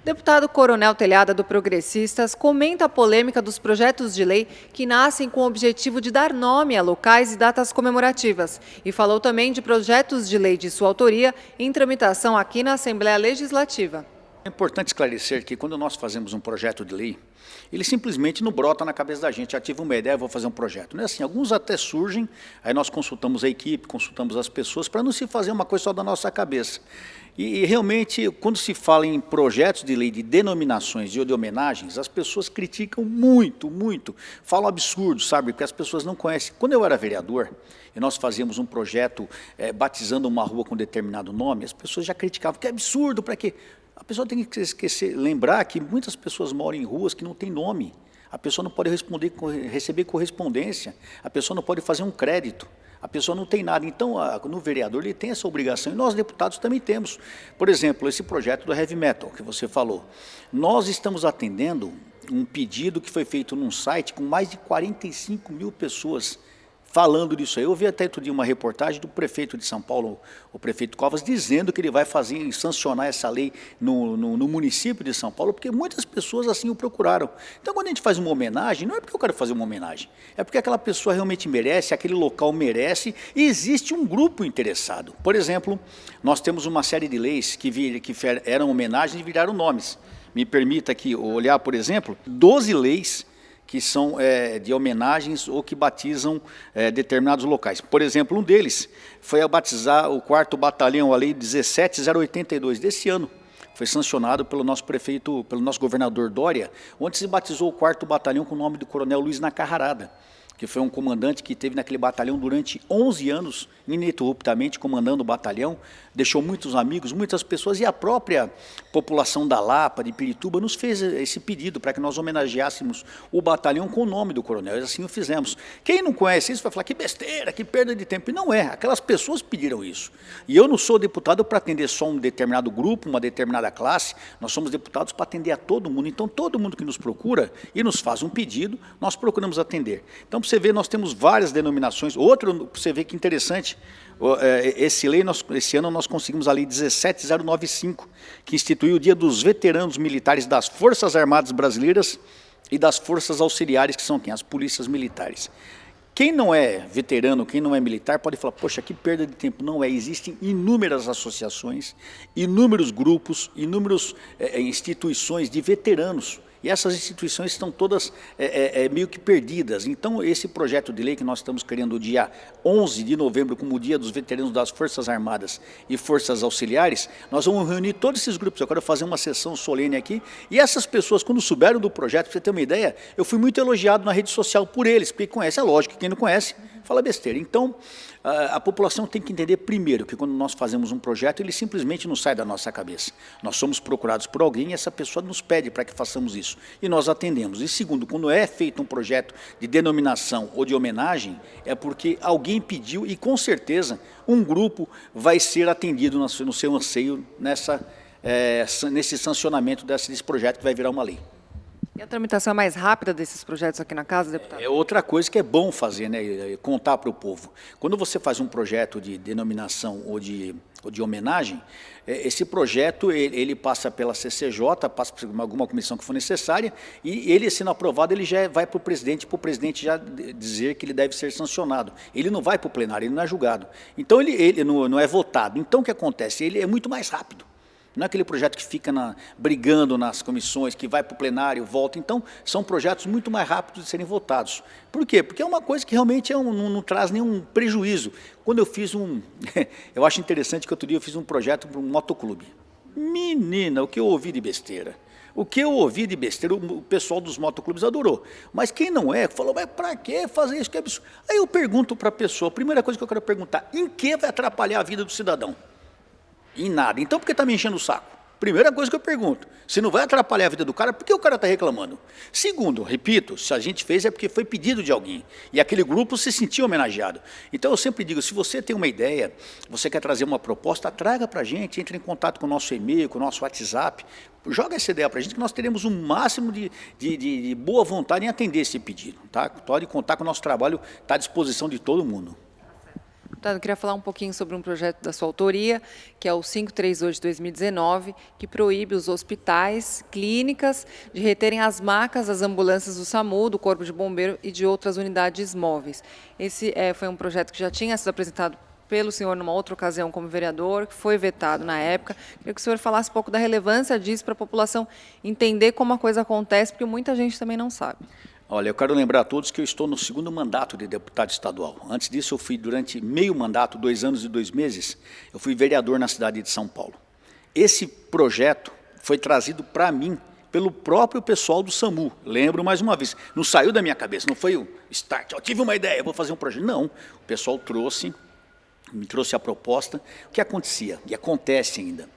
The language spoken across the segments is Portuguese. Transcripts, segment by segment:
Deputado Coronel Telhada, do Progressistas, comenta a polêmica dos projetos de lei que nascem com o objetivo de dar nome a locais e datas comemorativas. E falou também de projetos de lei de sua autoria em tramitação aqui na Assembleia Legislativa. É importante esclarecer que quando nós fazemos um projeto de lei, ele simplesmente não brota na cabeça da gente, tive uma ideia, vou fazer um projeto. Não é assim, alguns até surgem, aí nós consultamos a equipe, consultamos as pessoas, para não se fazer uma coisa só da nossa cabeça. E realmente, quando se fala em projetos de lei de denominações e de homenagens, as pessoas criticam muito, falam absurdos, sabe, porque as pessoas não conhecem. Quando eu era vereador, e nós fazíamos um projeto batizando uma rua com determinado nome, as pessoas já criticavam, que absurdo, para quê? A pessoa tem que lembrar que muitas pessoas moram em ruas que não têm nome. A pessoa não pode receber correspondência, a pessoa não pode fazer um crédito, a pessoa não tem nada. Então, no vereador, ele tem essa obrigação, e nós, deputados, também temos. Por exemplo, esse projeto do Heavy Metal, que você falou. Nós estamos atendendo um pedido que foi feito num site com mais de 45 mil pessoas falando disso aí. Eu vi até outro dia uma reportagem do prefeito de São Paulo, o prefeito Covas, dizendo que ele vai fazer e sancionar essa lei no município de São Paulo, porque muitas pessoas assim o procuraram. Então, quando a gente faz uma homenagem, não é porque eu quero fazer uma homenagem, é porque aquela pessoa realmente merece, aquele local merece, e existe um grupo interessado. Por exemplo, nós temos uma série de leis que eram homenagens e viraram nomes. Me permita aqui olhar, por exemplo, 12 leis que são de homenagens ou que batizam determinados locais. Por exemplo, um deles foi a batizar o 4º Batalhão, a Lei 17.082 desse ano. Foi sancionado pelo nosso prefeito, pelo nosso governador Dória, onde se batizou o 4º Batalhão com o nome do Coronel Luiz Nacarrarada, que foi um comandante que esteve naquele batalhão durante 11 anos, ininterruptamente comandando o batalhão, deixou muitos amigos, muitas pessoas, e a própria população da Lapa, de Pirituba, nos fez esse pedido para que nós homenageássemos o batalhão com o nome do coronel, e assim o fizemos. Quem não conhece isso vai falar que besteira, que perda de tempo, e não é, aquelas pessoas pediram isso. E eu não sou deputado para atender só um determinado grupo, uma determinada classe, nós somos deputados para atender a todo mundo, então todo mundo que nos procura e nos faz um pedido, nós procuramos atender. Então, para você ver, nós temos várias denominações. Outro, para você ver que interessante, esse ano nós conseguimos a Lei 17.095, que instituiu o Dia dos Veteranos Militares das Forças Armadas Brasileiras e das Forças Auxiliares, que são quem? As polícias militares. Quem não é veterano, quem não é militar, pode falar, poxa, que perda de tempo. Não é, existem inúmeras associações, inúmeros grupos, inúmeras instituições de veteranos. E essas instituições estão todas meio que perdidas. Então, esse projeto de lei que nós estamos querendo o dia 11 de novembro, como o Dia dos Veteranos das Forças Armadas e Forças Auxiliares, nós vamos reunir todos esses grupos. Eu quero fazer uma sessão solene aqui. E essas pessoas, quando souberam do projeto, para você ter uma ideia, eu fui muito elogiado na rede social por eles, porque conhece, é lógico, quem não conhece, fala besteira. Então, a população tem que entender primeiro que quando nós fazemos um projeto, ele simplesmente não sai da nossa cabeça. Nós somos procurados por alguém e essa pessoa nos pede para que façamos isso. E nós atendemos. E segundo, quando é feito um projeto de denominação ou de homenagem, é porque alguém pediu e com certeza um grupo vai ser atendido no seu anseio nesse sancionamento desse projeto que vai virar uma lei. E a tramitação é mais rápida desses projetos aqui na casa, deputado? É outra coisa que é bom fazer, né? Contar para o povo. Quando você faz um projeto de denominação ou de homenagem, esse projeto ele passa pela CCJ, passa por alguma comissão que for necessária, e ele, sendo aprovado, ele já vai para o presidente já dizer que ele deve ser sancionado. Ele não vai para o plenário, ele não é julgado. Então, ele não é votado. Então, o que acontece? Ele é muito mais rápido. Não é aquele projeto que fica brigando nas comissões, que vai para o plenário, volta. Então, são projetos muito mais rápidos de serem votados. Por quê? Porque é uma coisa que realmente não traz nenhum prejuízo. Quando eu fiz eu acho interessante que outro dia eu fiz um projeto para um motoclube. Menina, o que eu ouvi de besteira. O que eu ouvi de besteira, o pessoal dos motoclubes adorou. Mas quem não é, falou, mas para que fazer isso? Que absurdo. Aí eu pergunto para a pessoa, a primeira coisa que eu quero perguntar, em que vai atrapalhar a vida do cidadão? Em nada. Então, por que está me enchendo o saco? Primeira coisa que eu pergunto, se não vai atrapalhar a vida do cara, por que o cara está reclamando? Segundo, repito, se a gente fez é porque foi pedido de alguém, e aquele grupo se sentiu homenageado. Então eu sempre digo, se você tem uma ideia, você quer trazer uma proposta, traga para a gente, entre em contato com o nosso e-mail, com o nosso WhatsApp, joga essa ideia para a gente, que nós teremos um máximo de boa vontade em atender esse pedido. Tá? Pode contar que o nosso trabalho está à disposição de todo mundo. Deputado, eu queria falar um pouquinho sobre um projeto da sua autoria, que é o 532 de 2019, que proíbe os hospitais, clínicas, de reterem as macas das ambulâncias do SAMU, do Corpo de Bombeiro e de outras unidades móveis. Esse foi um projeto que já tinha sido apresentado pelo senhor numa outra ocasião como vereador, que foi vetado na época. Queria que o senhor falasse um pouco da relevância disso para a população entender como a coisa acontece, porque muita gente também não sabe. Olha, eu quero lembrar a todos que eu estou no 2º mandato de deputado estadual. Antes disso, eu fui durante meio mandato, 2 anos e 2 meses, eu fui vereador na cidade de São Paulo. Esse projeto foi trazido para mim pelo próprio pessoal do SAMU. Lembro mais uma vez, não saiu da minha cabeça, não foi o start, eu tive uma ideia, vou fazer um projeto. Não, o pessoal me trouxe a proposta. O que acontecia, e acontece ainda,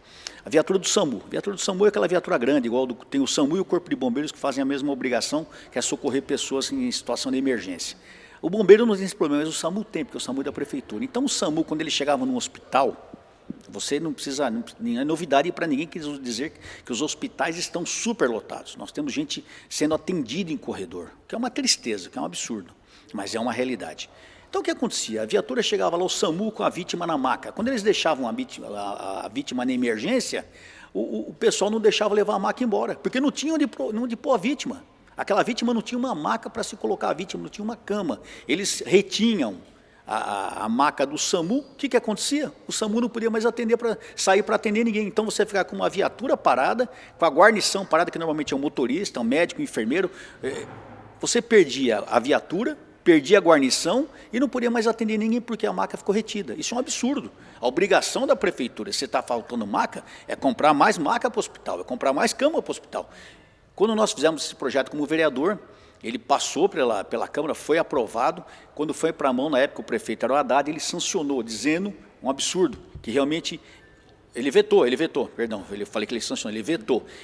a viatura do SAMU. A viatura do SAMU é aquela viatura grande, igual tem o SAMU e o Corpo de Bombeiros, que fazem a mesma obrigação, que é socorrer pessoas em situação de emergência. O bombeiro não tem esse problema, mas o SAMU tem, porque o SAMU é da prefeitura. Então o SAMU, quando ele chegava num hospital, você não precisa, não é novidade para ninguém dizer que os hospitais estão superlotados. Nós temos gente sendo atendida em corredor, que é uma tristeza, que é um absurdo, mas é uma realidade. Então, o que acontecia? A viatura chegava lá, o SAMU com a vítima na maca. Quando eles deixavam a vítima na emergência, o pessoal não deixava levar a maca embora, porque não tinha onde pôr a vítima. Aquela vítima não tinha uma maca para se colocar a vítima, não tinha uma cama. Eles retinham a maca do SAMU. O que acontecia? O SAMU não podia mais sair para atender ninguém. Então, você ficava com uma viatura parada, com a guarnição parada, que normalmente é um motorista, um médico, um enfermeiro. Você perdia a viatura, perdia a guarnição e não podia mais atender ninguém porque a maca ficou retida. Isso é um absurdo. A obrigação da prefeitura, se está faltando maca, é comprar mais maca para o hospital, é comprar mais cama para o hospital. Quando nós fizemos esse projeto como vereador, ele passou pela Câmara, foi aprovado. Quando foi para a mão, na época o prefeito era o Haddad, ele sancionou, dizendo um absurdo, que realmente ele vetou, perdão, eu falei que ele sancionou,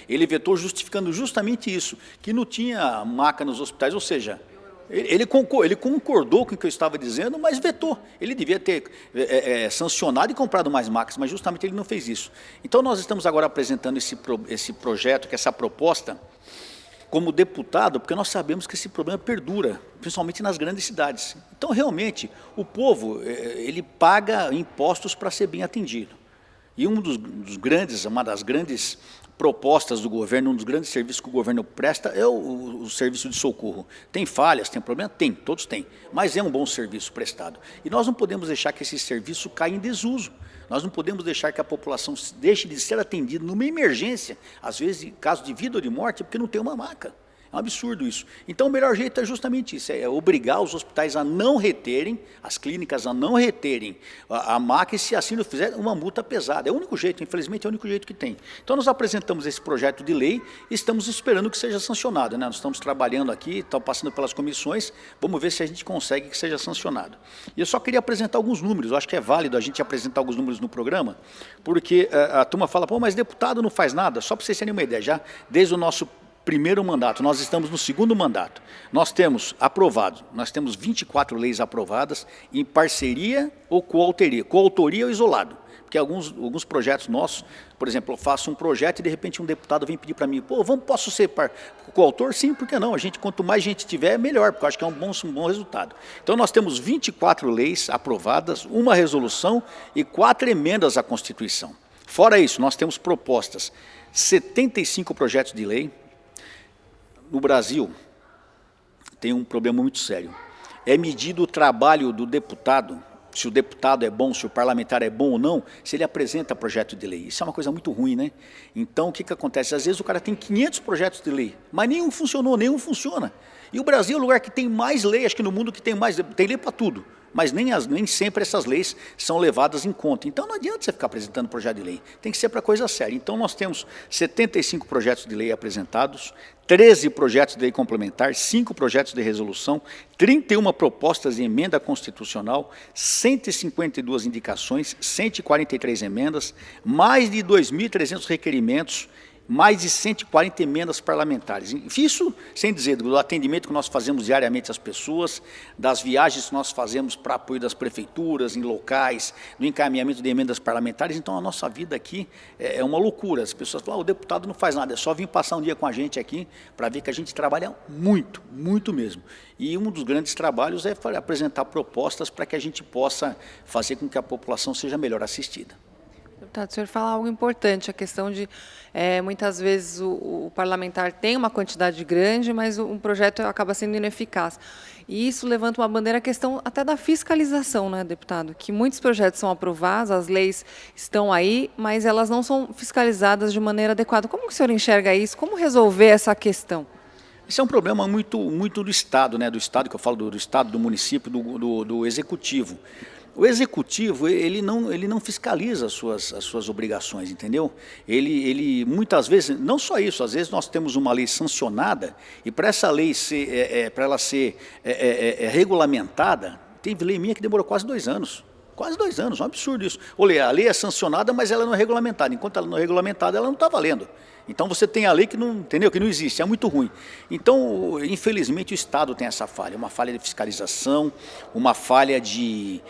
ele vetou justificando justamente isso, que não tinha maca nos hospitais, ou seja, ele concordou com o que eu estava dizendo, mas vetou. Ele devia ter sancionado e comprado mais macas, mas justamente ele não fez isso. Então, nós estamos agora apresentando esse projeto, essa proposta, como deputado, porque nós sabemos que esse problema perdura, principalmente nas grandes cidades. Então, realmente, o povo ele paga impostos para ser bem atendido. E uma das grandes propostas do governo, um dos grandes serviços que o governo presta é o serviço de socorro. Tem falhas, tem problema? Tem, todos têm, mas é um bom serviço prestado. E nós não podemos deixar que esse serviço caia em desuso. Nós não podemos deixar que a população deixe de ser atendida numa emergência, às vezes em caso de vida ou de morte, porque não tem uma maca. É um absurdo isso. Então, o melhor jeito é justamente isso, é obrigar os hospitais a não reterem, as clínicas a não reterem a maca, e se assim não fizer, uma multa pesada. É o único jeito, infelizmente, é o único jeito que tem. Então, nós apresentamos esse projeto de lei e estamos esperando que seja sancionado, né? Nós estamos trabalhando aqui, estamos passando pelas comissões, vamos ver se a gente consegue que seja sancionado. E eu só queria apresentar alguns números, eu acho que é válido a gente apresentar alguns números no programa, porque a turma fala, pô, mas deputado não faz nada, só para vocês terem uma ideia, já desde o nosso primeiro mandato, nós estamos no 2º mandato. Nós temos 24 leis aprovadas em parceria ou coautoria ou isolado. Porque alguns projetos nossos, por exemplo, eu faço um projeto e de repente um deputado vem pedir para mim, pô, posso ser coautor? Sim, por que não? Quanto mais gente tiver, melhor, porque eu acho que é um bom resultado. Então nós temos 24 leis aprovadas, uma resolução e 4 emendas à Constituição. Fora isso, nós temos propostas, 75 projetos de lei. No Brasil, tem um problema muito sério. É medido o trabalho do deputado, se o deputado é bom, se o parlamentar é bom ou não, se ele apresenta projeto de lei. Isso é uma coisa muito ruim, né? Então, o que acontece? Às vezes o cara tem 500 projetos de lei, mas nenhum funcionou, nenhum funciona. E o Brasil é o lugar que tem mais lei, acho que no mundo que tem lei para tudo. Mas nem sempre essas leis são levadas em conta. Então não adianta você ficar apresentando projeto de lei, tem que ser para coisa séria. Então nós temos 75 projetos de lei apresentados, 13 projetos de lei complementar, 5 projetos de resolução, 31 propostas de emenda constitucional, 152 indicações, 143 emendas, mais de 2.300 requerimentos mais de 140 emendas parlamentares. Isso sem dizer do atendimento que nós fazemos diariamente às pessoas, das viagens que nós fazemos para apoio das prefeituras, em locais, do encaminhamento de emendas parlamentares. Então a nossa vida aqui é uma loucura. As pessoas falam, o deputado não faz nada, é só vir passar um dia com a gente aqui para ver que a gente trabalha muito, muito mesmo. E um dos grandes trabalhos é apresentar propostas para que a gente possa fazer com que a população seja melhor assistida. Deputado, o senhor fala algo importante, a questão de, muitas vezes, o parlamentar tem uma quantidade grande, mas um projeto acaba sendo ineficaz. E isso levanta uma bandeira, a questão até da fiscalização, né, deputado? Que muitos projetos são aprovados, as leis estão aí, mas elas não são fiscalizadas de maneira adequada. Como que o senhor enxerga isso? Como resolver essa questão? Esse é um problema muito do Estado, né? Do Estado, que eu falo do Estado, do município, do Executivo. O Executivo, ele não fiscaliza as suas obrigações, entendeu? Ele muitas vezes, não só isso, às vezes nós temos uma lei sancionada e para essa lei ser, para ela ser regulamentada, teve lei minha que demorou quase 2 anos. Quase 2 anos, um absurdo isso. Olha, a lei é sancionada, mas ela não é regulamentada. Enquanto ela não é regulamentada, ela não está valendo. Então você tem a lei que não, entendeu? Que não existe, é muito ruim. Então, infelizmente, o Estado tem essa falha, uma falha de fiscalização, uma falha de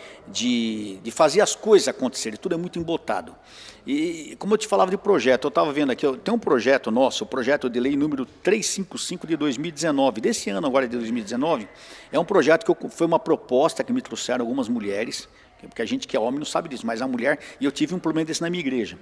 fazer as coisas acontecerem, tudo é muito embotado. E como eu te falava de projeto, eu estava vendo aqui, tem um projeto nosso, o projeto de lei número 355 de 2019, desse ano agora de 2019, é um projeto que foi uma proposta que me trouxeram algumas mulheres, porque a gente que é homem não sabe disso, mas a mulher, e eu tive um problema desse na minha igreja.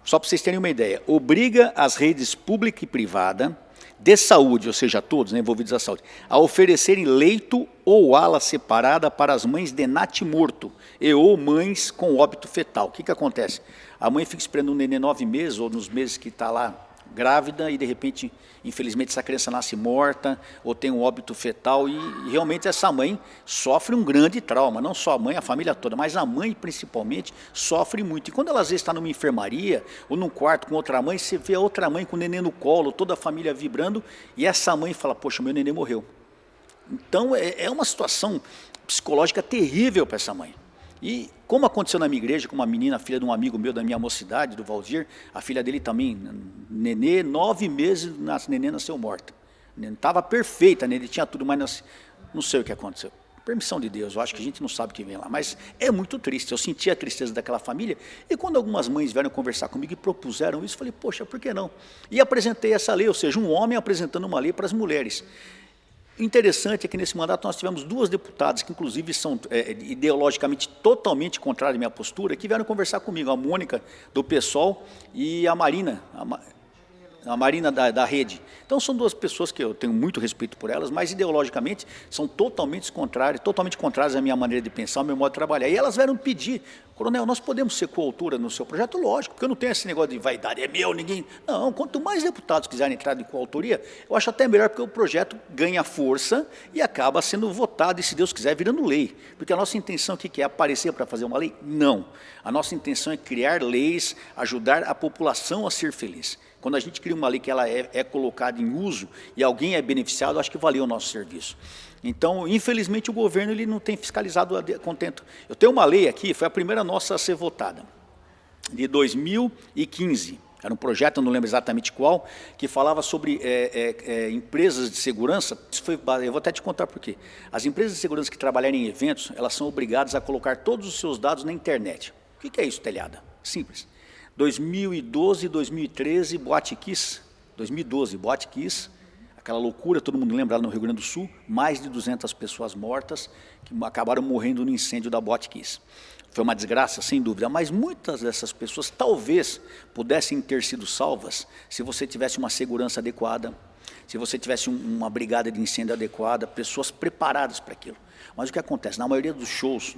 Só para vocês terem uma ideia, obriga as redes pública e privada de saúde, ou seja, todos, né, envolvidos na saúde, a oferecerem leito ou ala separada para as mães de natimorto e ou mães com óbito fetal. O que acontece? A mãe fica esperando um neném 9 meses, ou nos meses que está lá grávida, e de repente, infelizmente, essa criança nasce morta, ou tem um óbito fetal, e realmente essa mãe sofre um grande trauma, não só a mãe, a família toda, mas a mãe principalmente sofre muito. E quando ela às vezes está numa enfermaria, ou num quarto com outra mãe, você vê a outra mãe com o neném no colo, toda a família vibrando, e essa mãe fala, poxa, meu neném morreu. Então é uma situação psicológica terrível para essa mãe. E como aconteceu na minha igreja, com uma menina, filha de um amigo meu da minha mocidade, do Valdir, a filha dele também, nenê, 9 meses, nenê nasceu morta. Estava perfeita, ele tinha tudo, mas não sei o que aconteceu. Permissão de Deus, eu acho que a gente não sabe o que vem lá, mas é muito triste, eu senti a tristeza daquela família, e quando algumas mães vieram conversar comigo e propuseram isso, eu falei, poxa, por que não? E apresentei essa lei, ou seja, um homem apresentando uma lei para as mulheres. Interessante é que nesse mandato nós tivemos 2 deputadas que inclusive são ideologicamente totalmente contrárias à minha postura, que vieram conversar comigo, a Mônica do PSOL e a Marina, da Rede. Então são 2 pessoas que eu tenho muito respeito por elas, mas ideologicamente são totalmente contrárias à minha maneira de pensar, ao meu modo de trabalhar. E elas vieram pedir, coronel, nós podemos ser coautora no seu projeto? Lógico, porque eu não tenho esse negócio de vaidade, é meu, ninguém... Não, quanto mais deputados quiserem entrar de coautoria, eu acho até melhor, porque o projeto ganha força e acaba sendo votado, e se Deus quiser, virando lei. Porque a nossa intenção aqui que é aparecer para fazer uma lei? Não. A nossa intenção é criar leis, ajudar a população a ser feliz. Quando a gente cria uma lei que ela é colocada em uso e alguém é beneficiado, acho que valeu o nosso serviço. Então, infelizmente, o governo ele não tem fiscalizado a contento. Eu tenho uma lei aqui, foi a primeira nossa a ser votada, de 2015. Era um projeto, eu não lembro exatamente qual, que falava sobre empresas de segurança. Eu vou até te contar por quê. As empresas de segurança que trabalharem em eventos, elas são obrigadas a colocar todos os seus dados na internet. O que é isso, telhada? Simples. 2012, 2013, Boate Kiss, 2012, Boate Kiss, aquela loucura, todo mundo lembra lá no Rio Grande do Sul, mais de 200 pessoas mortas que acabaram morrendo no incêndio da Boate Kiss. Foi uma desgraça, sem dúvida, mas muitas dessas pessoas talvez pudessem ter sido salvas se você tivesse uma segurança adequada, se você tivesse uma brigada de incêndio adequada, pessoas preparadas para aquilo. Mas o que acontece? Na maioria dos shows,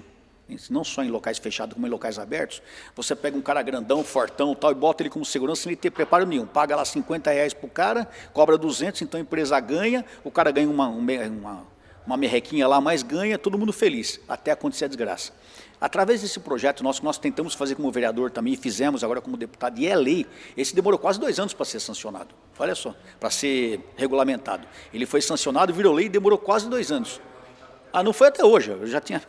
não só em locais fechados, como em locais abertos, você pega um cara grandão, fortão, tal, e bota ele como segurança sem ele ter preparo nenhum. Paga lá R$50 para o cara, cobra 200, então a empresa ganha, o cara ganha uma merrequinha lá, mas ganha, todo mundo feliz, até acontecer a desgraça. Através desse projeto nosso, que nós tentamos fazer como vereador também, e fizemos agora como deputado, e é lei, esse demorou quase 2 anos para ser sancionado, olha só, para ser regulamentado. Ele foi sancionado, virou lei e demorou quase 2 anos. Ah, não foi até hoje, eu já tinha...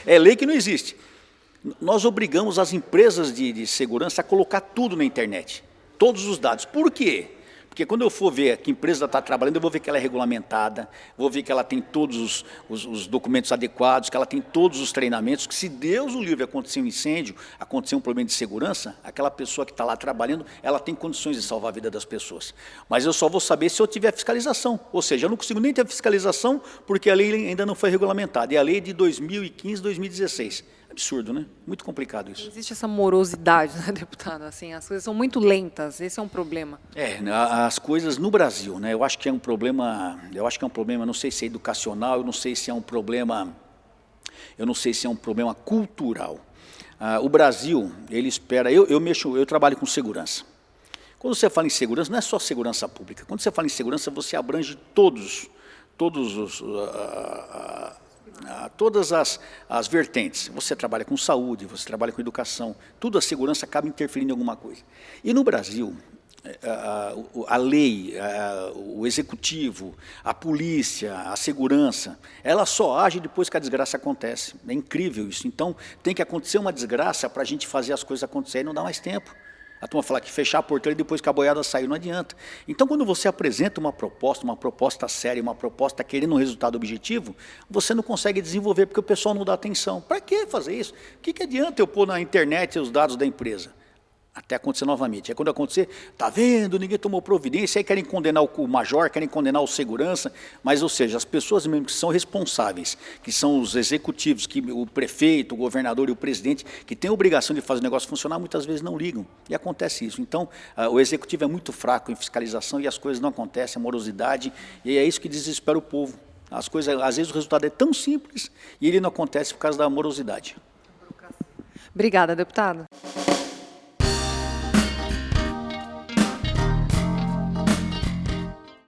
É lei que não existe. Nós obrigamos as empresas de segurança a colocar tudo na internet. todos os dados. Por quê? Porque quando eu for ver que a empresa está trabalhando, eu vou ver que ela é regulamentada, vou ver que ela tem todos os documentos adequados, que ela tem todos os treinamentos, que se Deus o livre acontecer um incêndio, acontecer um problema de segurança, aquela pessoa que está lá trabalhando, ela tem condições de salvar a vida das pessoas. Mas eu só vou saber se eu tiver fiscalização, ou seja, eu não consigo nem ter fiscalização porque a lei ainda não foi regulamentada, e a lei de 2015, 2016. Absurdo, né? Muito complicado isso. Existe essa morosidade, né, deputado? Assim, as coisas são muito lentas, esse é um problema. As coisas no Brasil, né? Eu acho que é um problema, não sei se é educacional, eu não sei se é um problema cultural. O Brasil, ele espera, eu trabalho com segurança. Quando você fala em segurança, não é só segurança pública. Quando você fala em segurança, você abrange todas as vertentes. Você trabalha com saúde, você trabalha com educação, tudo a segurança acaba interferindo em alguma coisa. E no Brasil, a lei, o executivo, a polícia, a segurança, ela só age depois que a desgraça acontece. É incrível isso. Então, tem que acontecer uma desgraça para a gente fazer as coisas acontecerem, não dá mais tempo. A turma fala que fechar a porteira depois que a boiada saiu, não adianta. Então, quando você apresenta uma proposta séria, uma proposta querendo um resultado objetivo, você não consegue desenvolver porque o pessoal não dá atenção. Para que fazer isso? O que adianta eu pôr na internet os dados da empresa? Até acontecer novamente. Aí quando acontecer, está vendo, ninguém tomou providência, aí querem condenar o major, querem condenar o segurança, mas, ou seja, as pessoas mesmo que são responsáveis, que são os executivos, o prefeito, o governador e o presidente, que têm a obrigação de fazer o negócio funcionar, muitas vezes não ligam, e acontece isso. Então, o executivo é muito fraco em fiscalização e as coisas não acontecem, a morosidade, e é isso que desespera o povo. As coisas, às vezes o resultado é tão simples e ele não acontece por causa da morosidade. Obrigada, deputado.